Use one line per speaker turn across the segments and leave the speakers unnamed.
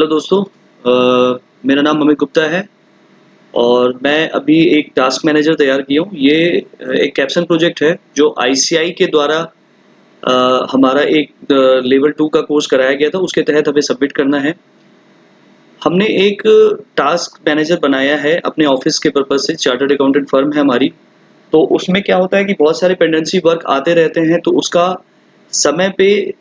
Hello दोस्तों। मेरा नाम अमित गुप्ता है और मैं अभी एक टास्क मैनेजर तैयार किया हूँ। ये एक कैप्सन प्रोजेक्ट है जो आईसीआई के द्वारा हमारा एक लेवल 2 का कोर्स कराया गया था, उसके तहत हमें सबमिट करना है। हमने एक टास्क मैनेजर बनाया है अपने ऑफिस के पर्पज़ से, चार्टर्ड अकाउंटेंट फर्म है हमारी। तो उसमें क्या होता है कि बहुत सारे पेंडेंसी वर्क आते रहते हैं, तो उसका समय पे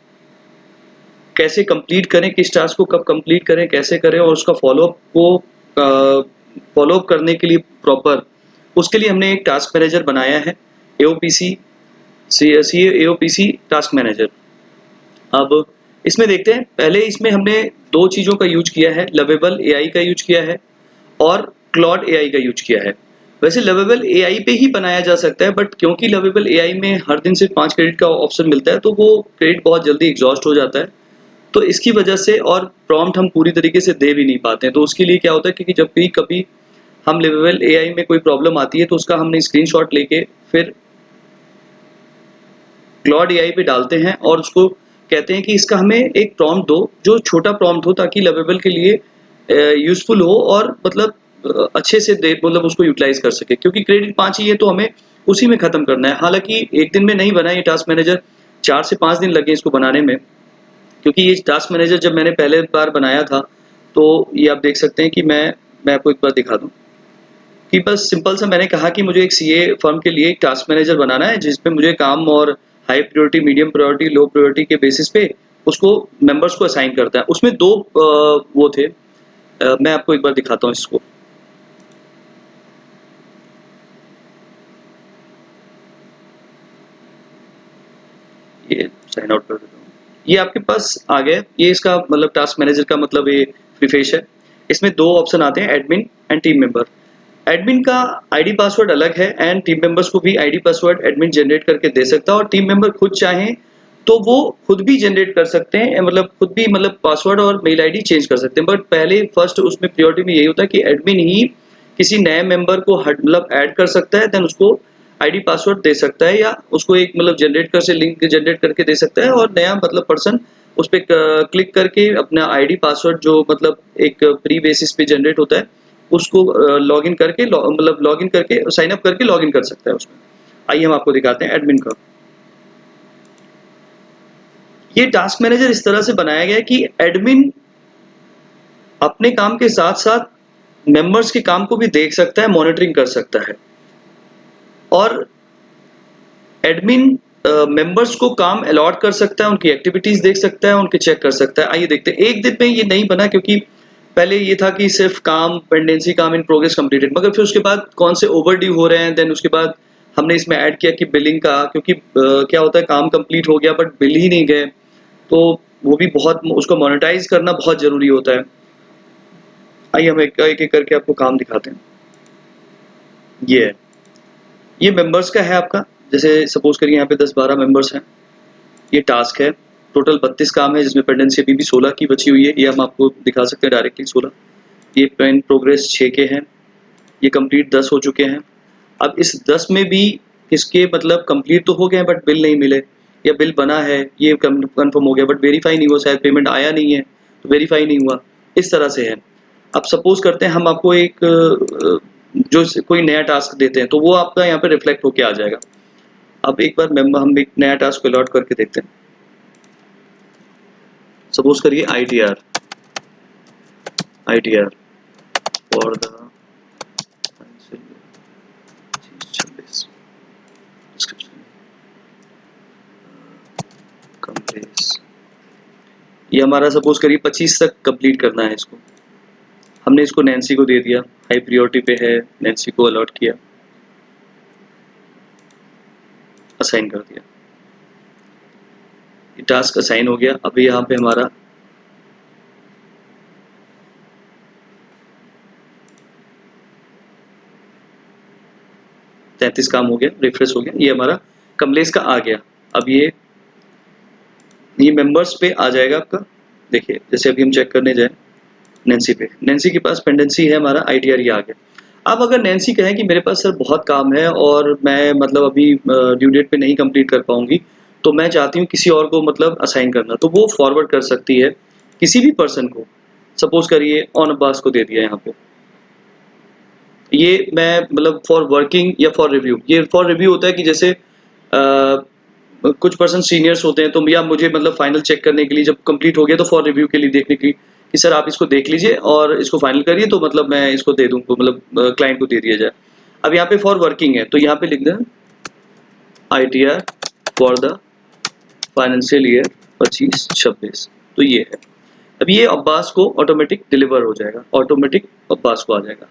कैसे कंप्लीट करें, किस टास्क को कब कंप्लीट करें, कैसे करें और उसका फॉलोअप करने के लिए प्रॉपर, उसके लिए हमने एक टास्क मैनेजर बनाया है, एओपीसी सी एओपीसी टास्क मैनेजर। अब इसमें देखते हैं, पहले इसमें हमने दो चीज़ों का यूज किया है, लवेबल एआई का यूज किया है और क्लॉड एआई का यूज किया है। वैसे लवेबल एआई पे ही बनाया जा सकता है, बट क्योंकि लवेबल एआई में हर दिन सिर्फ 5 क्रेडिट का ऑप्शन मिलता है, तो वो क्रेडिट बहुत जल्दी एग्जॉस्ट हो जाता है। तो इसकी वजह से और प्रॉम्प्ट हम पूरी तरीके से दे भी नहीं पाते हैं। तो उसके लिए क्या होता है कि जब भी कभी हम लिवेबल एआई में कोई प्रॉब्लम आती है, तो उसका हमने स्क्रीनशॉट लेके फिर क्लॉड एआई पे डालते हैं और उसको कहते हैं कि इसका हमें एक प्रॉम्प्ट दो, जो छोटा प्रॉम्प्ट हो, ताकि लवेबल के लिए यूजफुल हो और मतलब अच्छे से दे, मतलब उसको यूटिलाइज कर सके। क्योंकि क्रेडिट 5 ही है, तो हमें उसी में खत्म करना है। हालांकि एक दिन में नहीं बना ये टास्क मैनेजर, 4 से 5 दिन लगे इसको बनाने में। क्योंकि ये टास्क मैनेजर जब मैंने पहले बार बनाया था, तो ये आप देख सकते हैं कि मैं आपको एक बार दिखा दूँ कि बस सिंपल सा मैंने कहा कि मुझे एक सीए फर्म के लिए एक टास्क मैनेजर बनाना है, जिसमें मुझे काम और high priority, medium priority, low priority के बेसिस पे उसको मेंबर्स को असाइन करता है। उसमें 2 वो थे। मैं आपको एक बार दिखाता हूँ इसको। ये साइन आउट कर देता हूँ। ये आपके पास आ गया। ये इसका मतलब टास्क मैनेजर का मतलब ये प्रीफेस है। इसमें 2 ऑप्शन आते हैं, admin and team member. Admin का आईडी पासवर्ड अलग है एंड टीम मेंबर्स को भी आईडी पासवर्ड एडमिन जनरेट करके दे सकता है, और टीम मेंबर खुद चाहें तो वो खुद भी जनरेट कर सकते हैं, मतलब खुद भी मतलब पासवर्ड और मेल आईडी चेंज कर सकते हैं। बट पहले फर्स्ट उसमें प्रायोरिटी में यही होता है कि एडमिन ही किसी नए मेंबर को मतलब ऐड कर सकता है, देन उसको आईडी पासवर्ड दे सकता है, या उसको एक मतलब जनरेट कर से लिंक जनरेट करके दे सकता है, और नया मतलब पर्सन उस पर क्लिक करके अपना आईडी पासवर्ड जो मतलब एक प्री बेसिस पे जनरेट होता है, उसको लॉगिन करके मतलब लॉगिन करके साइन अप करके लॉगिन कर सकता है उसमें। आइए हम आपको दिखाते हैं एडमिन का। ये टास्क मैनेजर इस तरह से बनाया गया है कि एडमिन अपने काम के साथ साथ मेंबर्स के काम को भी देख सकता है, मॉनिटरिंग कर सकता है, और एडमिन मेंबर्स को काम अलॉट कर सकता है, उनकी एक्टिविटीज देख सकता है, उनके चेक कर सकता है। आइए देखते हैं। एक दिन में ये नहीं बना, क्योंकि पहले ये था कि सिर्फ काम पेंडेंसी, काम इन प्रोग्रेस कंप्लीटेड, मगर फिर उसके बाद कौन से ओवरड्यू हो रहे हैं, देन उसके बाद हमने इसमें ऐड किया कि बिलिंग का, क्योंकि क्या होता है काम कंप्लीट हो गया बट बिल ही नहीं गए, तो वो भी बहुत, उसको मोनेटाइज करना बहुत जरूरी होता है। आइए हम एक एक करके आपको काम दिखाते हैं। ये है, ये मेंबर्स का है आपका। जैसे सपोज करिए यहाँ पे 10-12 मेंबर्स हैं। ये टास्क है, टोटल 32 काम है, जिसमें पेंडेंसी अभी भी 16 की बची हुई है। ये हम आपको दिखा सकते हैं डायरेक्टली 16। ये पेन प्रोग्रेस 6 के हैं, ये कंप्लीट 10 हो चुके हैं। अब इस 10 में भी किसके मतलब कंप्लीट तो हो गए बट बिल नहीं मिले, या बिल बना है ये कंफर्म हो गया बट वेरीफाई नहीं हुआ, शायद पेमेंट आया नहीं है तो वेरीफाई नहीं हुआ, इस तरह से है। अब सपोज करते हैं हम आपको एक जो कोई नया टास्क देते हैं, तो वो आपका यहाँ पे रिफ्लेक्ट होके आ जाएगा। अब एक बार हम एक नया टास्क अलॉट करके देखते हैं। सपोज करिए आईटीआर फॉर द 26 कंप्लीट। ये हमारा सपोज करिए 25 तक कंप्लीट करना है इसको। हमने इसको नैन्सी को दे दिया, हाई प्रायोरिटी पे है, नैन्सी को अलॉट किया, असाइन कर दिया। ये टास्क असाइन हो गया। अब यहाँ पे हमारा तैंतीस काम हो गया, रिफ्रेश हो गया, ये हमारा कमलेश का आ गया। अब ये मेंबर्स पे आ जाएगा आपका। देखिए जैसे अभी हम चेक करने जाए नैन्सी पे, नैन्सी के पास पेंडेंसी है हमारा आईटीआर, ये आ गया। अब अगर नैन्सी कहे कि मेरे पास सर बहुत काम है और मैं मतलब अभी ड्यू डेट पे नहीं कंप्लीट कर पाऊंगी, तो मैं चाहती हूँ किसी और को मतलब असाइन करना, तो वो फॉरवर्ड कर सकती है किसी भी पर्सन को। सपोज करिए ऑन अब्बास को दे दिया यहाँ पे, ये मैं मतलब फॉर वर्किंग या फॉर रिव्यू, ये फॉर रिव्यू होता है कि जैसे कुछ पर्सन सीनियर्स होते हैं तो या मुझे मतलब फाइनल चेक करने के लिए जब कंप्लीट हो गया तो फॉर रिव्यू के लिए देखने के लिए कि सर आप इसको देख लीजिए और इसको फाइनल करिए तो मतलब मैं इसको दे दूँ, तो मतलब क्लाइंट को दे दिया जाए। अब यहाँ पे फॉर वर्किंग है तो यहाँ पे लिख दें ITR for the financial year 25-26, तो ये है। अब ये अब्बास को ऑटोमेटिक डिलीवर हो जाएगा, ऑटोमेटिक अब्बास को आ जाएगा।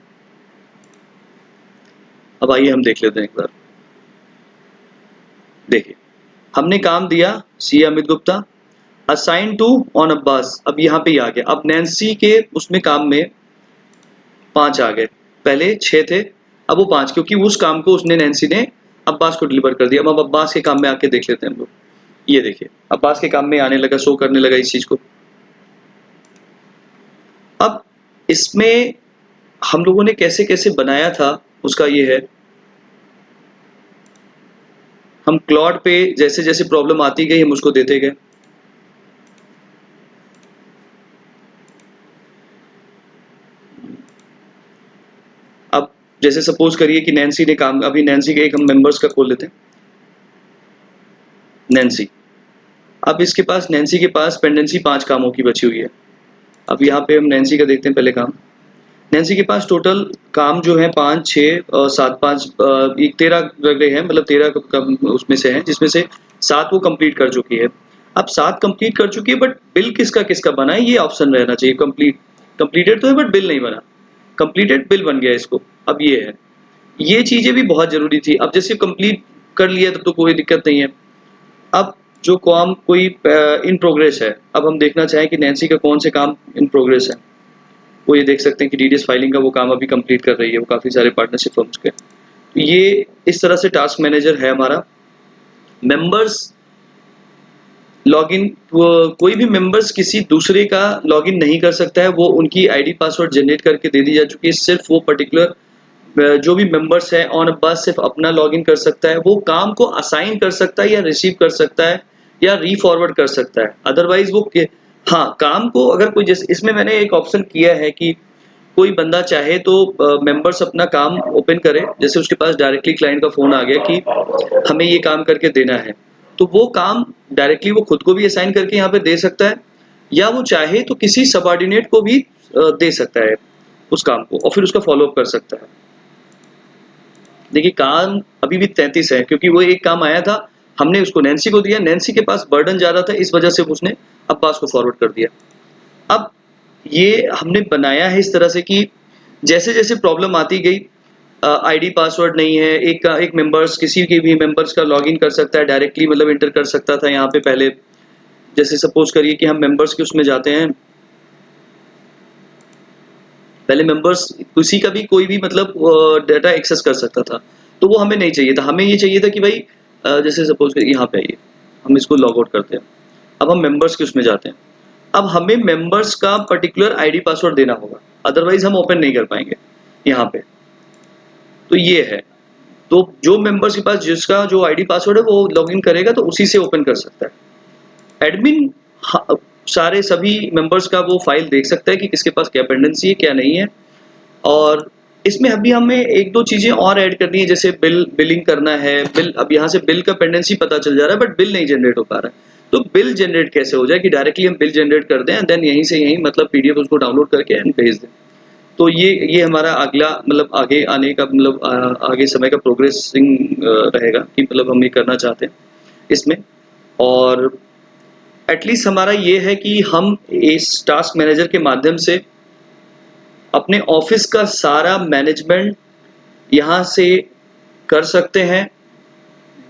अब आइए हम देख लेते हैं एक बार। देखिए हमने काम दिया see Amit Gupta, assign to on Abbas, अब यहाँ पे ही आ गया। अब नैन्सी के उसमें काम में 5 आ गए, पहले 6 थे, अब वो 5, क्योंकि उस काम को उसने नैन्सी ने अब्बास को डिलीवर कर दिया। अब अब्बास के काम में आके देख लेते हैं हम लोग। ये देखिए अब्बास के काम में आने लगा, शो करने लगा इस चीज को। अब इसमें हम लोगों ने कैसे कैसे बनाया था उसका ये है, हम क्लॉड पे जैसे जैसे प्रॉब्लम आती गई हम उसको देते गए। अब जैसे सपोज करिए कि नैन्सी ने काम, अभी नैन्सी के एक हम मेंबर्स का खोल लेते हैं, नैन्सी। अब इसके पास, नैन्सी के पास पेंडेंसी 5 कामों की बची हुई है। अब यहाँ पे हम नैन्सी का देखते हैं पहले काम। नैन्सी के पास टोटल काम जो है 5, 6, 7, 5, 13 लग रहे हैं, मतलब 13 उसमें से हैं, जिसमें से 7 वो कंप्लीट कर चुकी है। अब 7 कंप्लीट कर चुकी है, बट बिल किसका किसका बना है ये ऑप्शन रहना चाहिए। कंप्लीटेड तो है बट बिल नहीं बना, कंप्लीटेड बिल बन गया इसको। अब ये है, ये चीजें भी बहुत जरूरी थी। अब जैसे कंप्लीट कर लिया तब तो कोई दिक्कत नहीं है। अब जो काम कोई इन प्रोग्रेस है, अब हम देखना चाहें कि नैन्सी का कौन से काम इन प्रोग्रेस है, वो ये देख सकते हैं कि डीडीएस फाइलिंग का वो काम अभी कंप्लीट कर रही है, वो काफ़ी सारे पार्टनरशिप फर्म्स के। तो ये इस तरह से टास्क मैनेजर है हमारा। मेंबर्स लॉगिन, कोई भी मेंबर्स किसी दूसरे का लॉगिन नहीं कर सकता है, वो उनकी आईडी पासवर्ड जनरेट करके दे दी जा चुकी है। सिर्फ वो पर्टिकुलर जो भी मेंबर्स है ऑन बस सिर्फ अपना लॉगिन कर सकता है, वो काम को असाइन कर सकता है या रिसीव कर सकता है या रीफॉरवर्ड कर सकता है। अदरवाइज वो हाँ, काम को अगर कोई, जैसे इसमें मैंने एक ऑप्शन किया है कि कोई बंदा चाहे तो मेंबर्स अपना काम ओपन करे, जैसे उसके पास डायरेक्टली क्लाइंट का फोन आ गया कि हमें ये काम करके देना है, तो वो काम डायरेक्टली वो खुद को भी असाइन करके यहाँ पे दे सकता है, या वो चाहे तो किसी सबऑर्डिनेट को भी दे सकता है उस काम को, और फिर उसका फॉलोअप कर सकता है। देखिए काम अभी भी 33 है, क्योंकि वो एक काम आया था, हमने उसको नैन्सी को दिया, नैन्सी के पास बर्डन ज्यादा था, इस वजह से उसने अब्बास को फॉरवर्ड कर दिया। अब ये हमने बनाया है इस तरह से कि जैसे जैसे प्रॉब्लम आती गई, आईडी पासवर्ड नहीं है, एक मेंबर्स किसी के भी मेंबर्स का लॉगिन कर सकता है डायरेक्टली, मतलब इंटर कर सकता था यहाँ पे पहले। जैसे सपोज करिए कि हम मेंबर्स के उसमें जाते हैं, पहले मेंबर्स किसी का भी कोई भी मतलब डाटा एक्सेस कर सकता था, तो वो हमें नहीं चाहिए था। हमें ये चाहिए था कि भाई जैसे सपोज करिए यहाँ पे आइए, हम इसको लॉग आउट करते हैं। अब हम मेंबर्स के उसमें जाते हैं, अब हमें मेंबर्स का पर्टिकुलर आईडी पासवर्ड देना होगा, अदरवाइज हम ओपन नहीं कर पाएंगे यहाँ पे। तो ये है, तो जो मेंबर्स के पास जिसका जो आईडी पासवर्ड है वो लॉगिन करेगा तो उसी से ओपन कर सकता है। एडमिन सारे सभी मेंबर्स का वो फाइल देख सकता है कि किसके पास क्या पेंडेंसी है क्या नहीं है। और इसमें अभी हमें एक दो चीजें और ऐड करनी है, जैसे बिलिंग करना है। बिल, अब यहाँ से बिल का पेंडेंसी पता चल जा रहा है बट बिल नहीं जनरेट हो पा रहा है, तो बिल जनरेट कैसे हो जाए कि डायरेक्टली हम बिल जनरेट कर दें, देन यहीं से यहीं मतलब पीडीएफ उसको डाउनलोड करके एंड भेज दें। तो ये हमारा अगला मतलब आगे आने का मतलब आगे समय का प्रोग्रेसिंग रहेगा कि मतलब हम ये करना चाहते हैं इसमें। और एटलीस्ट हमारा ये है कि हम इस टास्क मैनेजर के माध्यम से अपने ऑफिस का सारा मैनेजमेंट यहाँ से कर सकते हैं।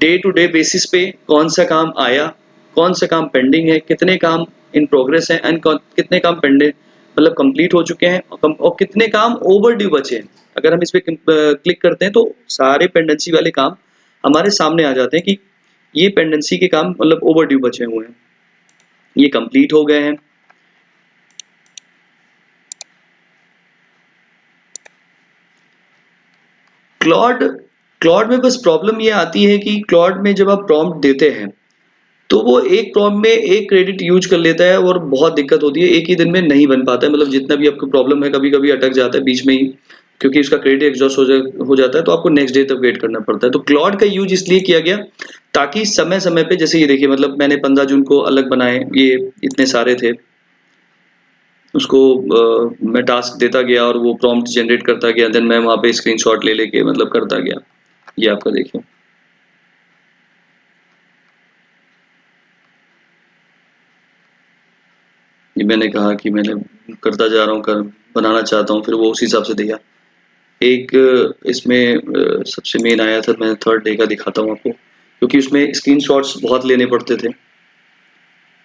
डे टू डे बेसिस पे कौन सा काम आया, कौन सा काम पेंडिंग है, कितने काम इन प्रोग्रेस हैं एंड कितने काम पेंडिंग मतलब कंप्लीट हो चुके हैं, और कितने काम ओवर ड्यू बचे हैं। अगर हम इस पे क्लिक करते हैं तो सारे पेंडेंसी वाले काम हमारे सामने आ जाते हैं कि ये पेंडेंसी के काम मतलब ओवर ड्यू बचे हुए हैं, ये कंप्लीट हो गए हैं। क्लॉड क्लॉड में बस प्रॉब्लम ये आती है कि क्लॉड में जब आप प्रॉम्प्ट देते हैं तो वो एक प्रॉम्प्ट में एक क्रेडिट यूज़ कर लेता है और बहुत दिक्कत होती है, एक ही दिन में नहीं बन पाता है, मतलब जितना भी आपको प्रॉब्लम है कभी-कभी अटक जाता है बीच में ही, क्योंकि उसका क्रेडिट एग्ज़ॉस्ट हो जाता है, तो आपको नेक्स्ट डे तक वेट करना पड़ता है। तो क्लॉड का यूज़ इसलिए किया गया ताकि समय-समय पे, जैसे ये देखिए, मतलब मैंने 15 जून को अलग बनाए, ये इतने सारे थे। उसको मैं टास्क देता गया और वो प्रॉम्प्ट जनरेट करता गया, देन मैं वहाँ पे स्क्रीनशॉट ले लेके मतलब करता गया। ये आपका देखिए। ये मैंने कहा कि मैंने करता जा रहा हूँ, कर बनाना चाहता हूँ, फिर वो उस हिसाब से दिया। एक इसमें सबसे मेन आया था, मैं थर्ड डे का दिखाता हूँ आपको, क्योंकि उसमें स्क्रीनशॉट्स बहुत लेने पड़ते थे।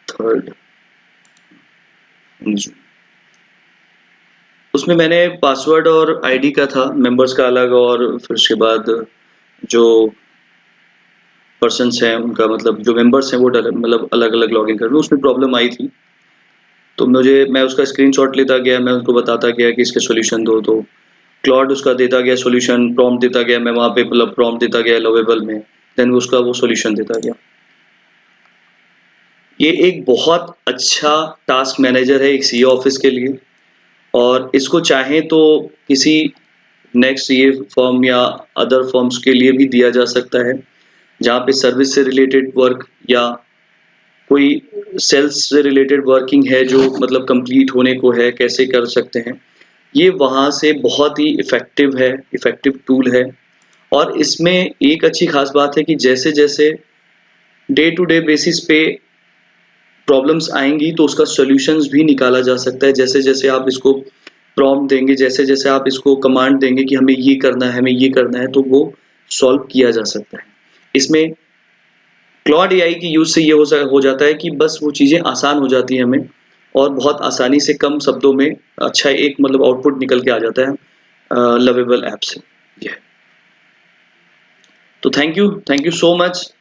थर्ड उसमें मैंने पासवर्ड और आईडी का था, मेंबर्स का अलग, और फिर उसके बाद जो पर्सन्स हैं उनका, मतलब जो मेंबर्स हैं वो मतलब अलग-अलग लॉगिन कर लूँ, उसमें प्रॉब्लम आई थी। तो मैं उसका स्क्रीनशॉट लेता गया, मैं उनको बताता गया कि इसके सॉल्यूशन दो, तो क्लॉड उसका देता गया सॉल्यूशन, प्रॉम्प्ट देता गया, मैं वहाँ पे मतलब प्रॉम्प्ट देता गया लवेबल में, देन उसका वो सॉल्यूशन देता गया। ये एक बहुत अच्छा टास्क मैनेजर है एक सीए ऑफिस के लिए, और इसको चाहें तो किसी नेक्स्ट सीए फर्म या अदर फर्म्स के लिए भी दिया जा सकता है, जहाँ पे सर्विस से रिलेटेड वर्क या कोई सेल्स से रिलेटेड वर्किंग है जो मतलब कंप्लीट होने को है, कैसे कर सकते हैं। ये वहाँ से बहुत ही इफ़ेक्टिव टूल है, और इसमें एक अच्छी ख़ास बात है कि जैसे-जैसे डे टू डे बेसिस पे प्रॉब्लम्स आएँगी तो उसका सॉल्यूशंस भी निकाला जा सकता है। जैसे-जैसे आप इसको प्रॉम्प्ट देंगे, जैसे-जैसे आप इसको कमांड देंगे कि हमें ये करना है, हमें ये करना है, तो वो सॉल्व किया जा सकता है। इसमें क्लॉड एआई की यूज़ से ये हो जाता है कि बस वो चीज़ें आसान हो जाती हैं हमें, और बहुत आसानी से कम शब्दों में अच्छा एक मतलब आउटपुट निकल के आ जाता है लवेबल ऐप से। ये है। तो थैंक यू सो मच।